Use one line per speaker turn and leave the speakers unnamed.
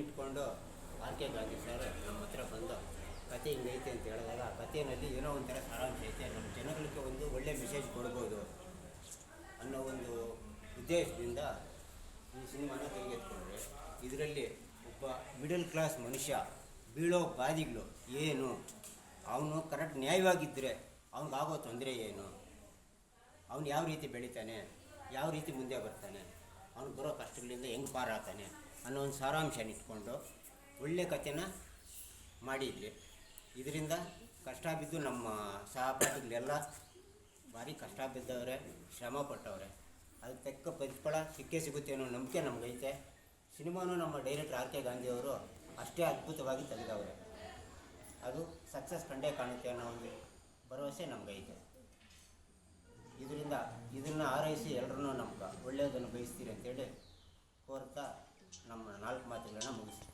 ಇಟ್ಕೊಂಡು R K Gandhi sir ನಮ್ಮ ಹತ್ರ ಬಂದು ಕತೆ ಹಿಂಗೈತೆ ಅಂತ ಹೇಳಿದಾಗ ಆ ಕಥೆಯಲ್ಲಿ ಏನೋ ಒಂಥರ ಸಾರಾಂಶ ಐತೆ, ನಮ್ಮ ಜನಗಳಿಗೆ ಒಂದು ಒಳ್ಳೆಯ ಮೆಸೇಜ್ ಕೊಡ್ಬೋದು ಅನ್ನೋ ಒಂದು ಉದ್ದೇಶದಿಂದ ಈ ಸಿನಿಮಾನ ತೆಗೆದುಕೊಂಡ್ರೆ, ಇದರಲ್ಲಿ ಒಬ್ಬ ಮಿಡಲ್ ಕ್ಲಾಸ್ ಮನುಷ್ಯ ಬೀಳೋ ಬಾದಿಗಳು ಏನು, ಅವನು ಕರೆಕ್ಟ್ ನ್ಯಾಯವಾಗಿದ್ದರೆ ಅವನಿಗಾಗೋ ತೊಂದರೆ ಏನು, ಅವನು ಯಾವ ರೀತಿ ಬೆಳಿತಾನೆ, ಯಾವ ರೀತಿ ಮುಂದೆ ಬರ್ತಾನೆ, ಅವನು ಬರೋ ಕಷ್ಟಗಳಿಂದ ಹೆಂಗೆ ಪಾರಾಗ್ತಾನೆ ಅನ್ನೋ ಒಂದು ಸಾರಾಂಶನ ಇಟ್ಕೊಂಡು ಒಳ್ಳೆ ಕಥೆನ ಮಾಡಿದ್ವಿ. ಇದರಿಂದ ಕಷ್ಟ ಬಿದ್ದು ನಮ್ಮ ಸಹಪಾಠಿಗಳೆಲ್ಲ ಭಾರಿ ಕಷ್ಟ ಬಿದ್ದವ್ರೆ, ಶ್ರಮ ಪಟ್ಟವ್ರೆ, ಅದಕ್ಕೆ ತಕ್ಕ ಪ್ರತಿಫಲ ಸಿಕ್ಕೇ ಸಿಗುತ್ತೆ ಅನ್ನೋ ನಂಬಿಕೆ ನಮಗೈತೆ. ಸಿನಿಮಾನು ನಮ್ಮ ಡೈರೆಕ್ಟರ್ ಆರ್ ಕೆ ಗಾಂಧಿಯವರು ಅಷ್ಟೇ ಅದ್ಭುತವಾಗಿ ತೆಗೆದವ್ರೆ, ಅದು ಸಕ್ಸಸ್ ಕಂಡೇ ಕಾಣುತ್ತೆ ಅನ್ನೋ ಒಂದು ಭರವಸೆ ನಮಗೈತೆ. ಇದನ್ನು ಆರೈಸಿ ಎಲ್ಲರೂ ನಮ್ಗೆ ಒಳ್ಳೆಯದನ್ನು ಬಯಸ್ತೀರಿ ಅಂತೇಳಿ ಕೋರ್ತಾ ನಮ್ಮ 4 ಮಾತುಗಳನ್ನು ಮುಗಿಸ್ತೀವಿ.